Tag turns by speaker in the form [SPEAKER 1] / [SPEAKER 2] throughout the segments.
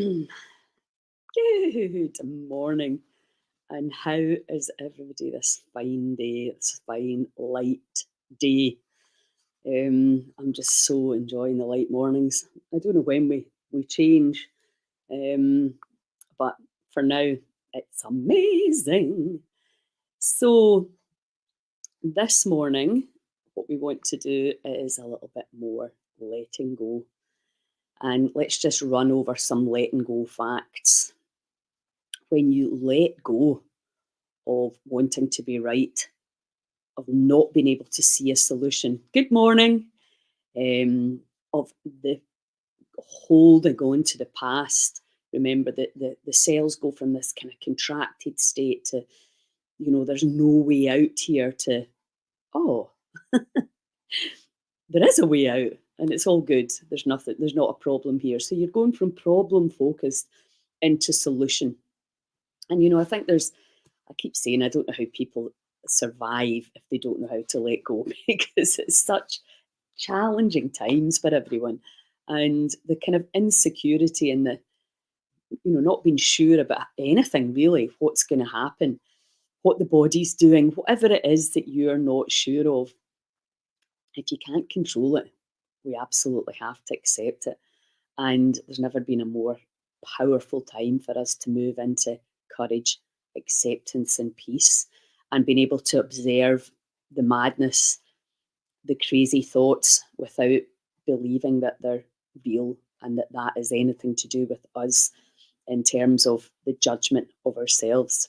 [SPEAKER 1] Good morning. And how is everybody this fine day, this fine light day? I'm just so enjoying the light mornings. I don't know when we change, um, but for now, it's amazing. So this morning, what we want to do is a little bit more letting go. And let's just run over some letting go facts. When you let go of wanting to be right, of not being able to see a solution. Good morning. Of the holding on to the past. Remember that the cells go from this kind of contracted state to, there's no way out here to, oh, there is a way out and it's all good. There's not a problem here. So you're going from problem focused into solution. And, I think I keep saying I don't know how people survive if they don't know how to let go because it's such challenging times for everyone. And the kind of insecurity and the, not being sure about anything really, what's going to happen, what the body's doing, whatever it is that you're not sure of. If you can't control it, we absolutely have to accept it. And there's never been a more powerful time for us to move into courage, acceptance, and peace, and being able to observe the madness, the crazy thoughts without believing that they're real and that that is anything to do with us in terms of the judgment of ourselves.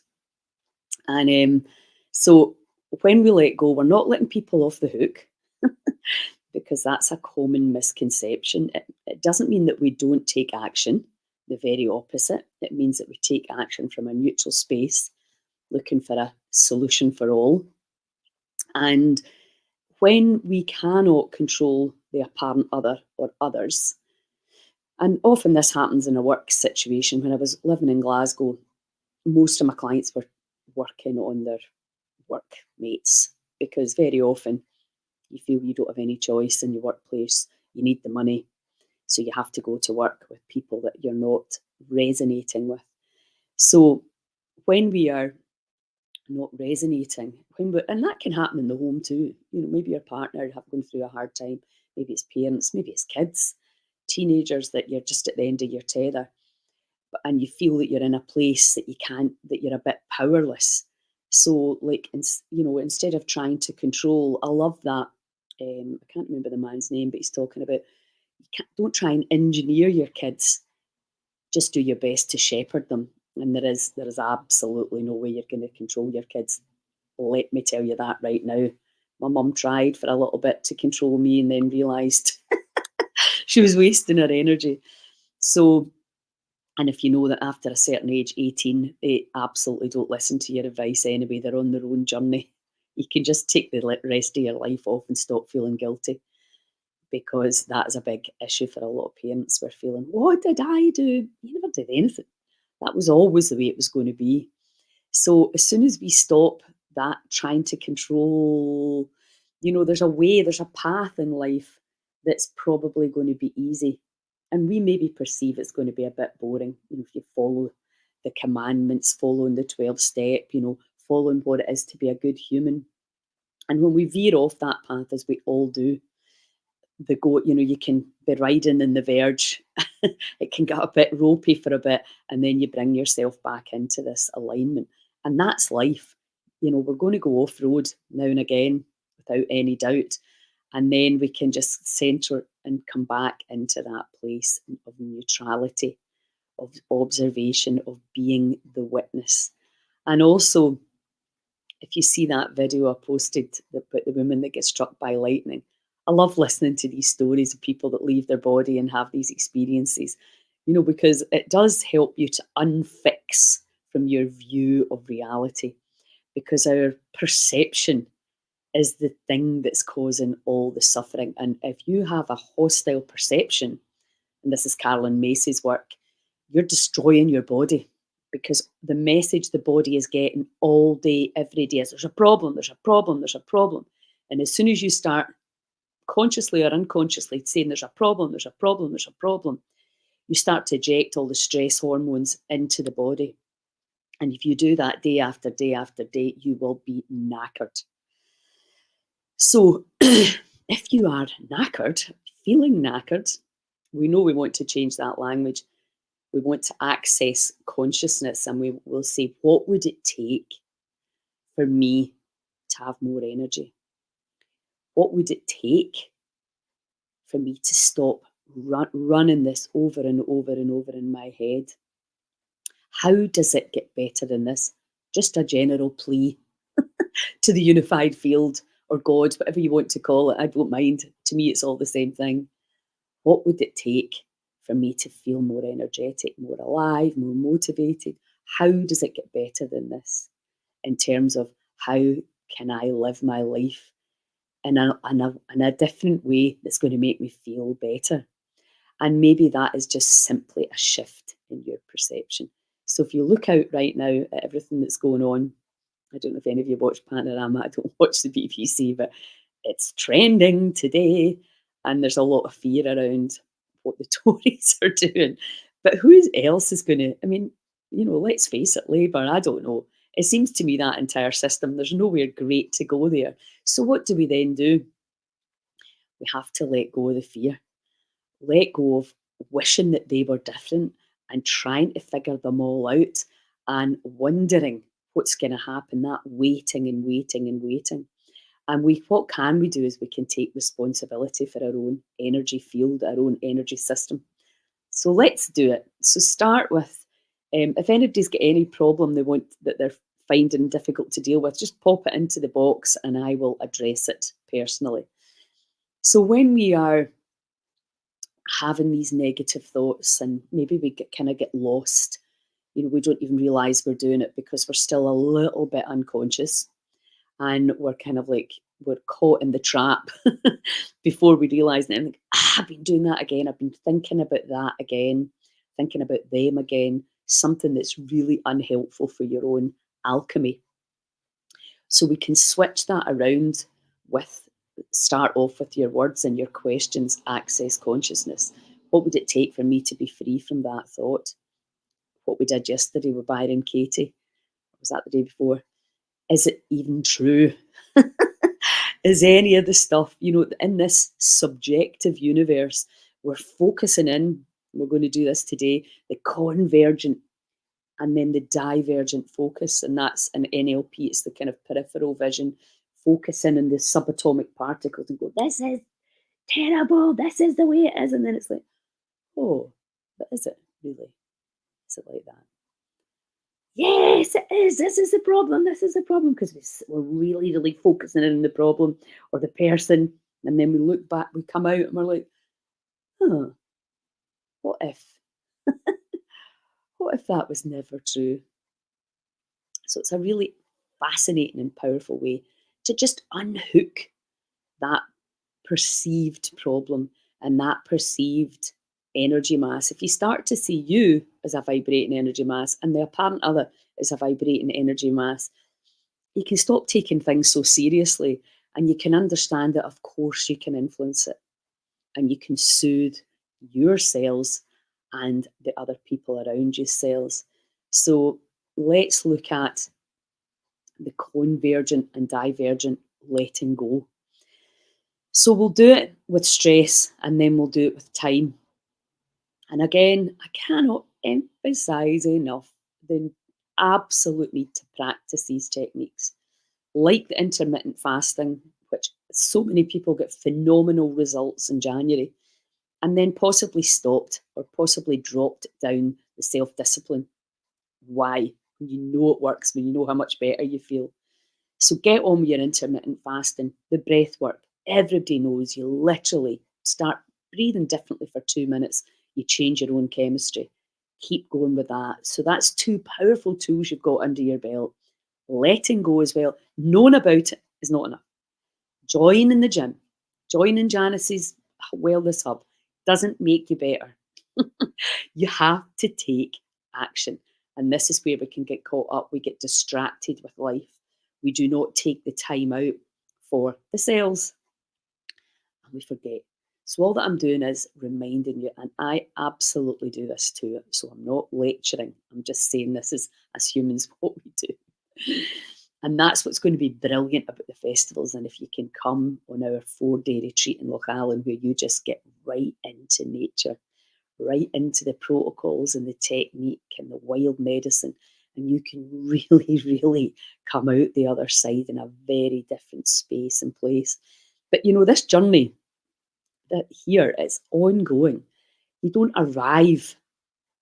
[SPEAKER 1] And so when we let go, we're not letting people off the hook because that's a common misconception. It doesn't mean that we don't take action, the very opposite. It means that we take action from a neutral space, looking for a solution for all. And when we cannot control the apparent other or others, and often this happens in a work situation. When I was living in Glasgow, most of my clients were working on their workmates because very often you feel you don't have any choice in your workplace. You need the money. So you have to go to work with people that you're not resonating with. So when we are not resonating, and that can happen in the home too. Maybe your partner have gone through a hard time. Maybe it's parents, maybe it's kids, teenagers that you're just at the end of your tether, and you feel that you're in a place that you can't, that you're a bit powerless. So, like, instead of trying to control, I love that. I can't remember the man's name, but he's talking about don't try and engineer your kids. Just do your best to shepherd them. And there is absolutely no way you're going to control your kids. Let me tell you that right now. My mum tried for a little bit to control me and then realised she was wasting her energy. So, and if you know that after a certain age, 18, they absolutely don't listen to your advice anyway. They're on their own journey. You can just take the rest of your life off and stop feeling guilty, because that is a big issue for a lot of parents. We're feeling, what did I do? You never did anything. That was always the way it was going to be. So as soon as we stop that trying to control, there's a way, there's a path in life that's probably going to be easy. And we maybe perceive it's going to be a bit boring. If you follow the commandments, following the 12 step, following what it is to be a good human. And when we veer off that path, as we all do, the goat, you can be riding in the verge. It can get a bit ropey for a bit, and then you bring yourself back into this alignment. And that's life. We're going to go off road now and again without any doubt. And then we can just center and come back into that place of neutrality, of observation, of being the witness. And also, if you see that video I posted about the woman that gets struck by lightning, I love listening to these stories of people that leave their body and have these experiences, because it does help you to unfix from your view of reality, because our perception is the thing that's causing all the suffering. And if you have a hostile perception, and this is Carolyn Macy's work, you're destroying your body, because the message the body is getting all day, every day is there's a problem, there's a problem, there's a problem. And as soon as you start consciously or unconsciously saying there's a problem, there's a problem, there's a problem, you start to eject all the stress hormones into the body. And if you do that day after day after day, you will be knackered. So if you are knackered, feeling knackered, we know we want to change that language. We want to access consciousness, and we will say, what would it take for me to have more energy? What would it take for me to stop running this over and over and over in my head? How does it get better than this? Just a general plea to the unified field or God, whatever you want to call it. I don't mind. To me, it's all the same thing. What would it take for me to feel more energetic, more alive, more motivated? How does it get better than this in terms of how can I live my life in a different way that's going to make me feel better? And maybe that is just simply a shift in your perception. So if you look out right now at everything that's going on, I don't know if any of you watch Panorama, I don't watch the BBC, but it's trending today, and there's a lot of fear around what the Tories are doing. But who else is going to, I mean, let's face it, Labour, I don't know. It seems to me that entire system, there's nowhere great to go there. So what do we then do? We have to let go of the fear, let go of wishing that they were different and trying to figure them all out and wondering what's going to happen, that waiting and waiting and waiting. And what can we do is we can take responsibility for our own energy field, our own energy system. So let's do it. So start with, if anybody's got any problem that they're finding difficult to deal with, just pop it into the box and I will address it personally. So when we are having these negative thoughts and maybe we kind of get lost, we don't even realize we're doing it because we're still a little bit unconscious, and we're kind of like we're caught in the trap before we realize it. And like, I've been doing that again. I've been thinking about that again, thinking about them again, something that's really unhelpful for your own alchemy. So we can switch that around with, start off with your words and your questions, access consciousness. What would it take for me to be free from that thought? What we did yesterday with Byron Katie, was that the day before? Is it even true? Is any of the stuff, in this subjective universe, we're focusing in, we're going to do this today, the convergent and then the divergent focus. And that's an NLP, it's the kind of peripheral vision, focusing on the subatomic particles and go, this is terrible, this is the way it is. And then it's like, oh, but is it really? Is it like that? Yes, it is. This is the problem. This is the problem. Because we're really, really focusing in on the problem or the person. And then we look back, we come out and we're like, huh, what if? What if that was never true? So it's a really fascinating and powerful way to just unhook that perceived problem and that perceived energy mass. If you start to see you as a vibrating energy mass and the apparent other as a vibrating energy mass, you can stop taking things so seriously and you can understand that, of course, you can influence it and you can soothe your cells and the other people around you's cells. So let's look at the convergent and divergent letting go. So we'll do it with stress and then we'll do it with time. And again, I cannot emphasize enough the absolute need to practice these techniques. Like the intermittent fasting, which so many people get phenomenal results in January, and then possibly stopped or possibly dropped down the self-discipline. Why? When you know it works, when you know how much better you feel. So get on with your intermittent fasting, the breath work. Everybody knows you literally start breathing differently for 2 minutes. You change your own chemistry. Keep going with that. So that's two powerful tools you've got under your belt. Letting go as well. Knowing about it is not enough. Join in the gym. Joining Janice's wellness hub doesn't make you better. You have to take action. And this is where we can get caught up. We get distracted with life. We do not take the time out for the cells. And we forget. So all that I'm doing is reminding you, and I absolutely do this too. So I'm not lecturing. I'm just saying this is as humans what we do. And that's what's going to be brilliant about the festivals. And if you can come on our 4-day retreat in Loch Allen, where you just get right into nature, right into the protocols and the technique and the wild medicine, and you can really, really come out the other side in a very different space and place. But this journey that here is ongoing. You don't arrive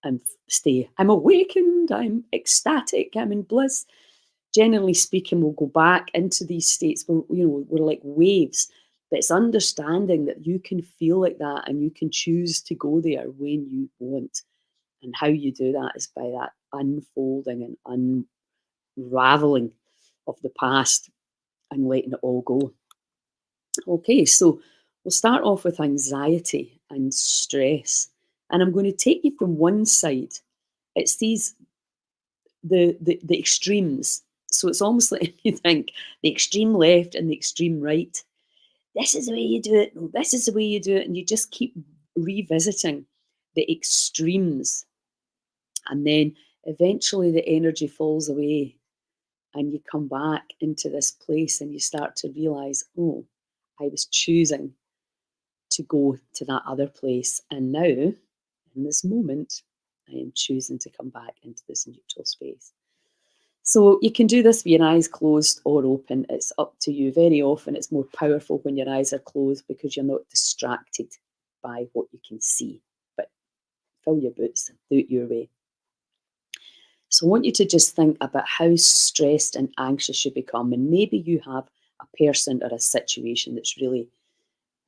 [SPEAKER 1] and stay, I'm awakened, I'm ecstatic, I'm in bliss. Generally speaking, we'll go back into these states where, we're like waves. But it's understanding that you can feel like that and you can choose to go there when you want. And how you do that is by that unfolding and unraveling of the past and letting it all go. Okay, so we'll start off with anxiety and stress. And I'm going to take you from one side. It's the extremes. So it's almost like you think the extreme left and the extreme right. This is the way you do it. No, this is the way you do it. And you just keep revisiting the extremes. And then eventually the energy falls away and you come back into this place and you start to realize, oh, I was choosing to go to that other place. And now, in this moment, I am choosing to come back into this neutral space. So you can do this with your eyes closed or open. It's up to you. Very often it's more powerful when your eyes are closed because you're not distracted by what you can see. But fill your boots, do it your way. So I want you to just think about how stressed and anxious you become. And maybe you have a person or a situation that's really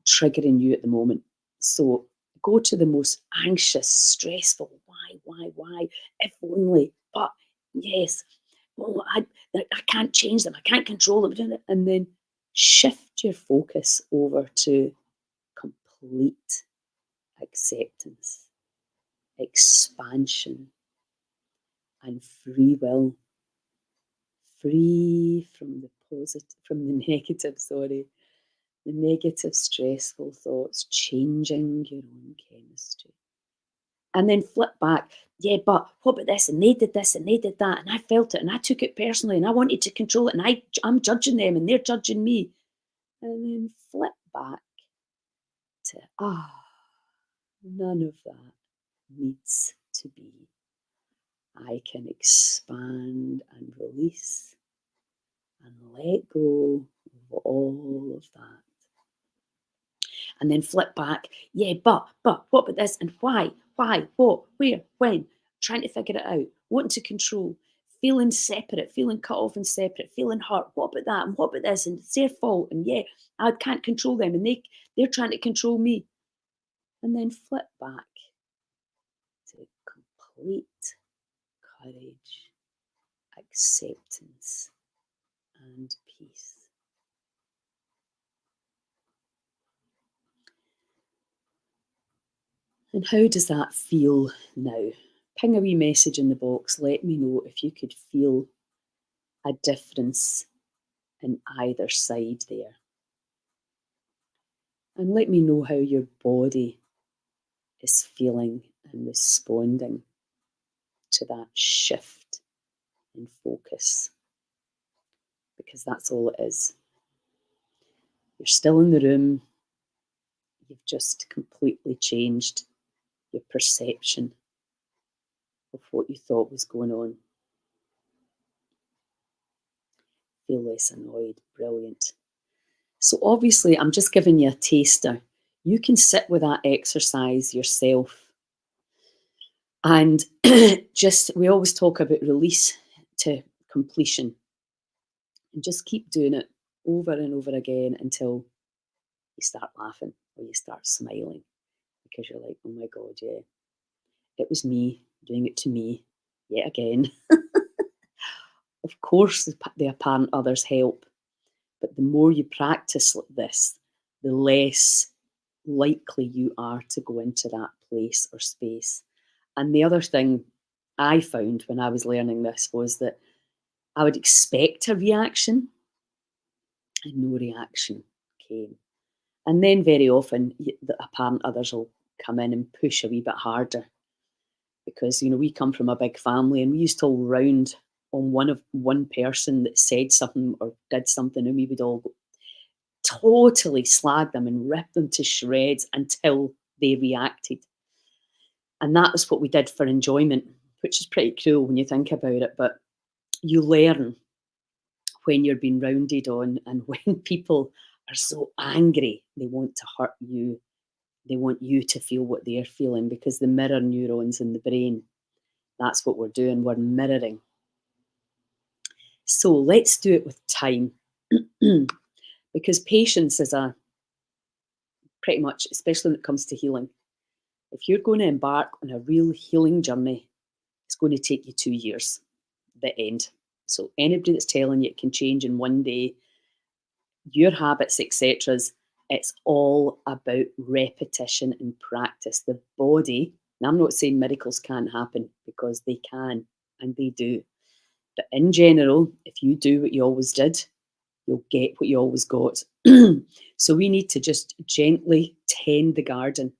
[SPEAKER 1] triggering you at the moment. So go to the most anxious, stressful, why, if only, but yes, well, I can't change them, I can't control them, and then shift your focus over to complete acceptance, expansion, and free will, free from the negative, the negative, stressful thoughts, changing your own chemistry. And then flip back. Yeah, but what about this? And they did this and they did that. And I felt it and I took it personally and I wanted to control it. And I'm judging them and they're judging me. And then flip back to, none of that needs to be. I can expand and release and let go of all of that. And then flip back. Yeah, but what about this? And why, what, where, when? Trying to figure it out, wanting to control, feeling separate, feeling cut off and separate, feeling hurt. What about that? And what about this? And it's their fault. And yeah, I can't control them. And they're trying to control me. And then flip back to complete courage, acceptance, and peace. And how does that feel now? Ping a wee message in the box. Let me know if you could feel a difference in either side there. And let me know how your body is feeling and responding to that shift in focus. Because that's all it is. You're still in the room. You've just completely changed your perception of what you thought was going on. Feel less annoyed. Brilliant. So obviously, I'm just giving you a taster. You can sit with that exercise yourself. And we always talk about release to completion. And just keep doing it over and over again until you start laughing or you start smiling. Because you're like, oh my God, yeah, it was me doing it to me yet again. Of course, the apparent others help. But the more you practice this, the less likely you are to go into that place or space. And the other thing I found when I was learning this was that I would expect a reaction and no reaction came. And then very often the apparent others will come in and push a wee bit harder because, we come from a big family and we used to all round on one person that said something or did something, and we would all totally slag them and rip them to shreds until they reacted. And that was what we did for enjoyment, which is pretty cruel when you think about it. But you learn when you're being rounded on, and when people are so angry, they want to hurt you. They want you to feel what they're feeling, because the mirror neurons in the brain, that's what we're doing. We're mirroring. So let's do it with time. Because patience is pretty much, especially when it comes to healing, if you're going to embark on a real healing journey, it's going to take you 2 years, the end. So anybody that's telling you it can change in one day, your habits, etc., it's all about repetition and practice. The body, and I'm not saying miracles can't happen, because they can, and they do. But in general, if you do what you always did, you'll get what you always got. So we need to just gently tend the garden.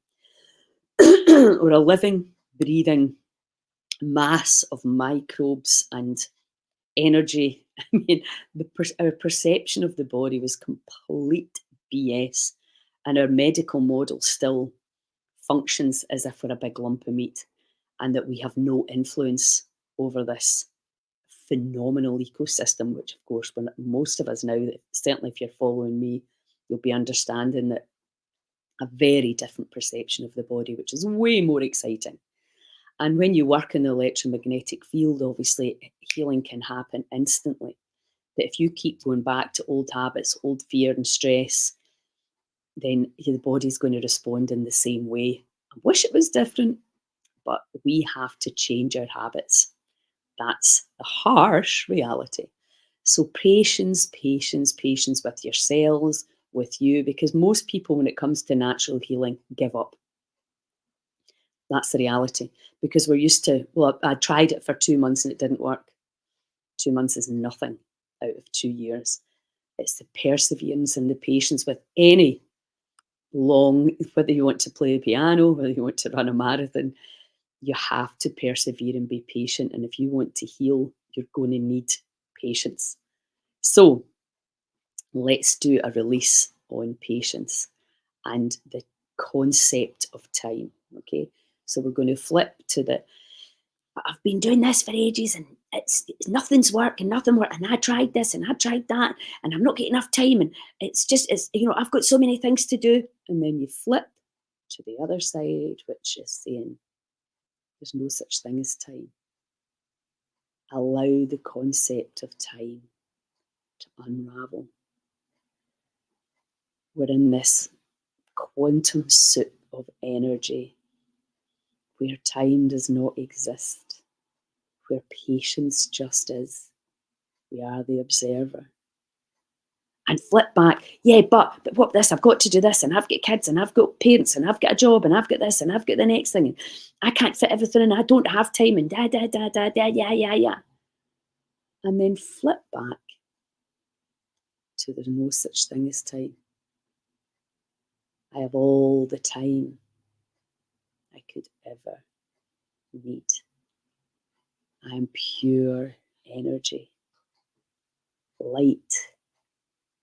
[SPEAKER 1] Or a living, breathing mass of microbes and energy. I mean, our perception of the body was complete BS, and our medical model still functions as if we're a big lump of meat, and that we have no influence over this phenomenal ecosystem, which of course, when most of us now, certainly if you're following me, you'll be understanding that a very different perception of the body, which is way more exciting. And when you work in the electromagnetic field, obviously healing can happen instantly. But if you keep going back to old habits, old fear and stress, then the body's going to respond in the same way. I wish it was different, but we have to change our habits. That's the harsh reality. So patience, patience, patience with yourselves, with you, because most people, when it comes to natural healing, give up. That's the reality, because we're used to, well, I tried it for 2 months and it didn't work. 2 months is nothing out of 2 years. It's the perseverance and the patience with any long, whether you want to play the piano, whether you want to run a marathon, you have to persevere and be patient. And if you want to heal, you're going to need patience. So let's do a release on patience and the concept of time. Okay. So we're going to flip to I've been doing this for ages and it's nothing's working, nothing worked. And I tried this and I tried that, and I'm not getting enough time. And I've got so many things to do. And then you flip to the other side, which is saying there's no such thing as time. Allow the concept of time to unravel. We're in this quantum soup of energy where time does not exist, where patience just is. We are the observer. And flip back, yeah, but what this, I've got to do this, and I've got kids, and I've got parents, and I've got a job, and I've got this, and I've got the next thing, and I can't fit everything in, I don't have time, and yeah. And then flip back to there's no such thing as time. I have all the time I could ever need. I am pure energy, light,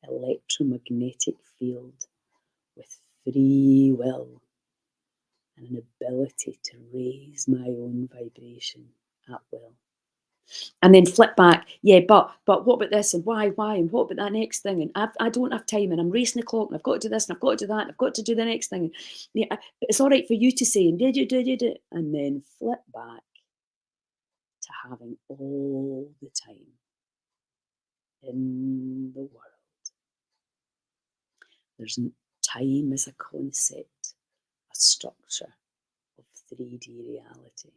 [SPEAKER 1] electromagnetic field with free will and an ability to raise my own vibration at will. And then flip back, yeah, but what about this, and why, and what about that next thing, and I don't have time, and I'm racing the clock, and I've got to do this, and I've got to do that, and I've got to do the next thing. And, yeah, but it's all right for you to say, and and then flip back to having all the time in the world. There's time as a concept, a structure of 3D reality.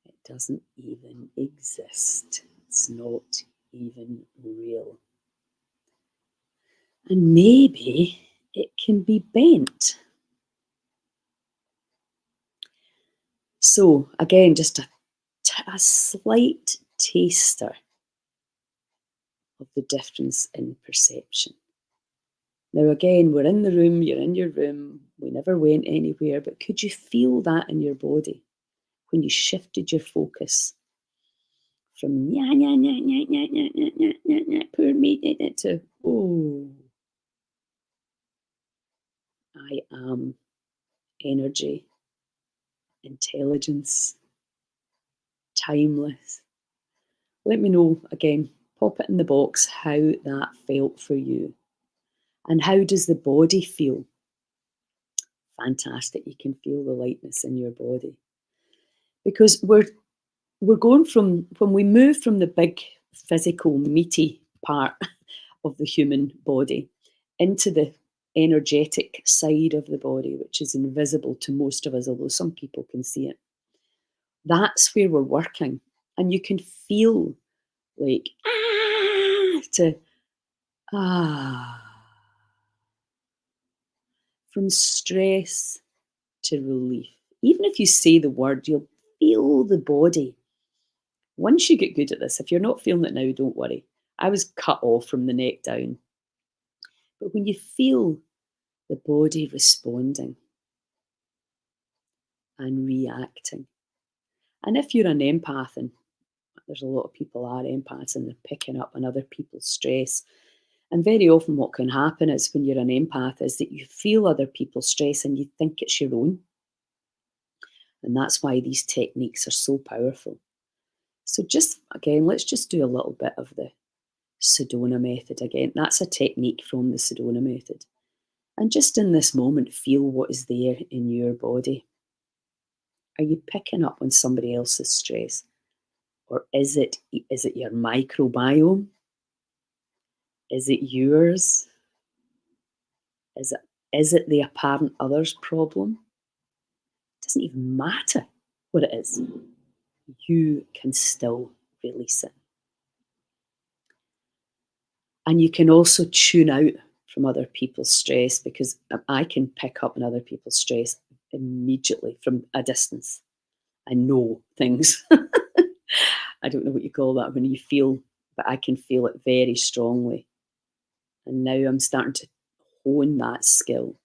[SPEAKER 1] It doesn't even exist. It's not even real. And maybe it can be bent. So again, just a slight taster of the difference in perception. Now, again, we're in the room, you're in your room, we never went anywhere, but could you feel that in your body when you shifted your focus from yeah, yeah, yeah, yeah, yeah, yeah, yeah, yeah, yeah, yeah, poor me, to, oh, I am energy, intelligence, timeless. Let me know again, pop it in the box how that felt for you. And how does the body feel? Fantastic. You can feel the lightness in your body. Because we're going from when we move from the big physical meaty part of the human body into the energetic side of the body, which is invisible to most of us, although some people can see it. That's where we're working. And you can feel like to ah from stress to relief. Even if you say the word, you'll feel the body. Once you get good at this, if you're not feeling it now, don't worry. I was cut off from the neck down. But when you feel the body responding and reacting, and if you're an empath, and there's a lot of people are empaths and they're picking up on other people's stress. And very often, what can happen is when you're an empath, is that you feel other people's stress and you think it's your own. And that's why these techniques are so powerful. So, just again, let's just do a little bit of the Sedona method again. That's a technique from the Sedona method. And just in this moment, feel what is there in your body. Are you picking up on somebody else's stress? Or is it your microbiome? Is it yours? Is it the apparent other's problem? It doesn't even matter what it is. You can still release it. And you can also tune out from other people's stress, because I can pick up on other people's stress immediately from a distance. I know things. I don't know what you call that when you feel, but I can feel it very strongly. And now I'm starting to hone that skill.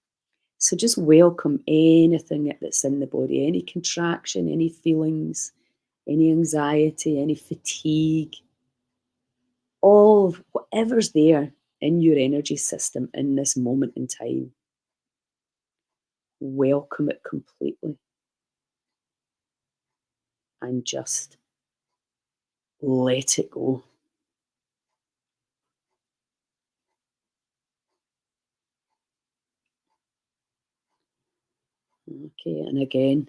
[SPEAKER 1] So just welcome anything that's in the body, any contraction, any feelings, any anxiety, any fatigue, all of whatever's there in your energy system in this moment in time. Welcome it completely and just let it go. Okay, and again,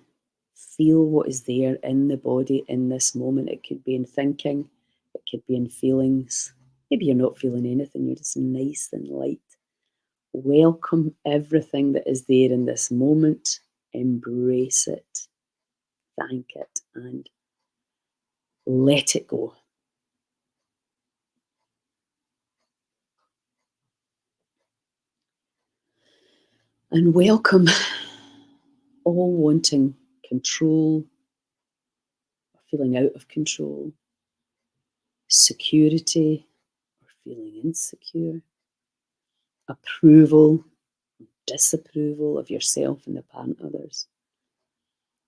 [SPEAKER 1] feel what is there in the body in this moment. It could be in thinking, it could be in feelings. Maybe you're not feeling anything, you're just nice and light. Welcome everything that is there in this moment. Embrace it, thank it, and let it go. And welcome all wanting control, or feeling out of control, security, or feeling insecure, approval, disapproval of yourself and apparent others,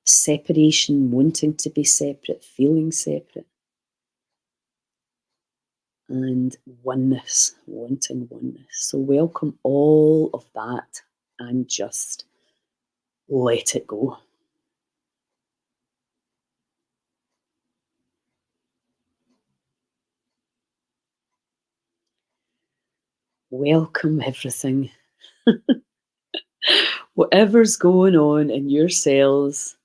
[SPEAKER 1] separation, wanting to be separate, feeling separate, and oneness, wanting oneness. So, welcome all of that and just let it go. Welcome everything. Whatever's going on in your cells,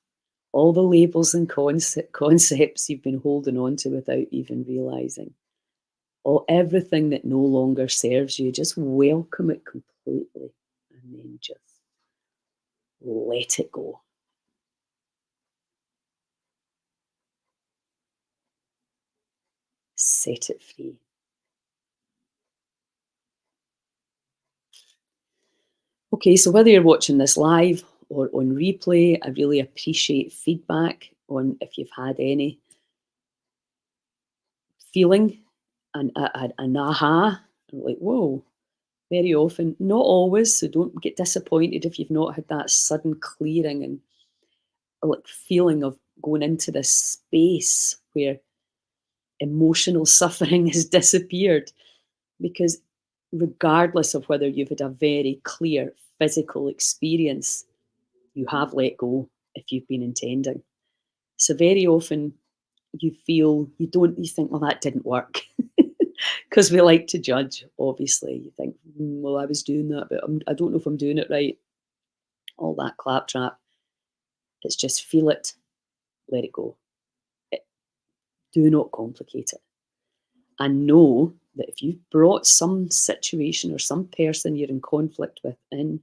[SPEAKER 1] all the labels and concepts you've been holding on to without even realizing, or everything that no longer serves you, just welcome it completely and then just let it go. Set it free. Okay, so whether you're watching this live or on replay, I really appreciate feedback on if you've had any feeling an aha, like, whoa, very often, not always, so don't get disappointed if you've not had that sudden clearing and like feeling of going into this space where emotional suffering has disappeared. Because regardless of whether you've had a very clear physical experience, you have let go if you've been intending. So very often you feel you think, well, that didn't work. Because we like to judge, obviously. You think, well, I was doing that, but I don't know if I'm doing it right. All that claptrap. It's just feel it, let it go. It, do not complicate it. And know that if you've brought some situation or some person you're in conflict with in,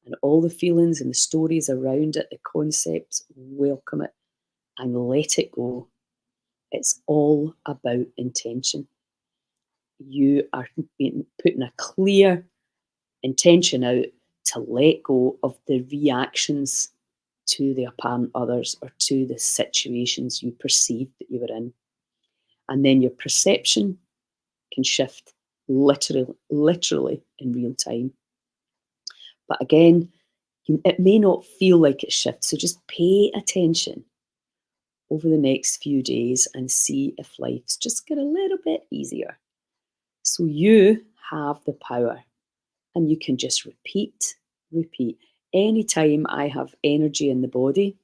[SPEAKER 1] and all the feelings and the stories around it, the concepts, welcome it and let it go. It's all about intention. You are putting a clear intention out to let go of the reactions to the apparent others or to the situations you perceived that you were in. And then your perception can shift literally in real time. But again, it may not feel like it shifts. So just pay attention over the next few days and see if life's just get a little bit easier. So you have the power and you can just repeat. Anytime I have energy in the body,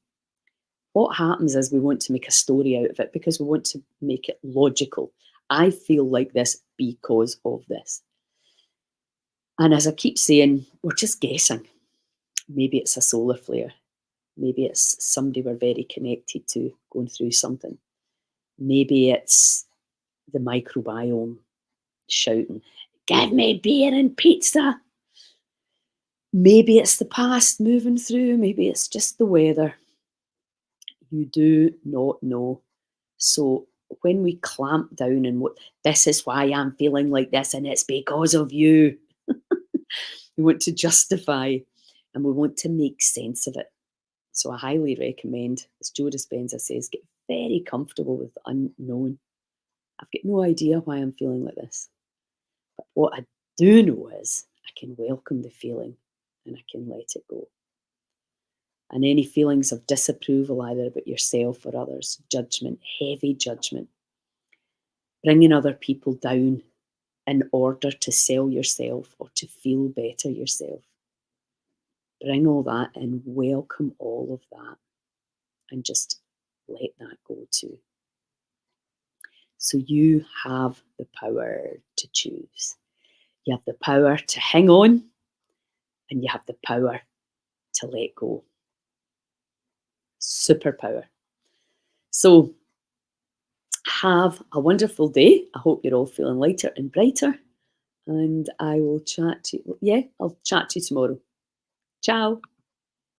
[SPEAKER 1] what happens is we want to make a story out of it because we want to make it logical. I feel like this because of this. And as I keep saying, we're just guessing. Maybe it's a solar flare. Maybe it's somebody we're very connected to going through something. Maybe it's the microbiome shouting, give me beer and pizza. Maybe it's the past moving through. Maybe it's just the weather. You do not know. So when we clamp down and what this is why I'm feeling like this and it's because of you, we want to justify and we want to make sense of it. So I highly recommend, as Joe Dispenza says, get very comfortable with the unknown. I've got no idea why I'm feeling like this. But what I do know is I can welcome the feeling and I can let it go. And any feelings of disapproval, either about yourself or others, judgment, heavy judgment, bringing other people down in order to sell yourself or to feel better yourself. Bring all that and welcome all of that and just let that go too. So you have the power to choose. You have the power to hang on and you have the power to let go. Superpower. So have a wonderful day. I hope you're all feeling lighter and brighter. And I will chat to you. Yeah, I'll chat to you tomorrow. Ciao.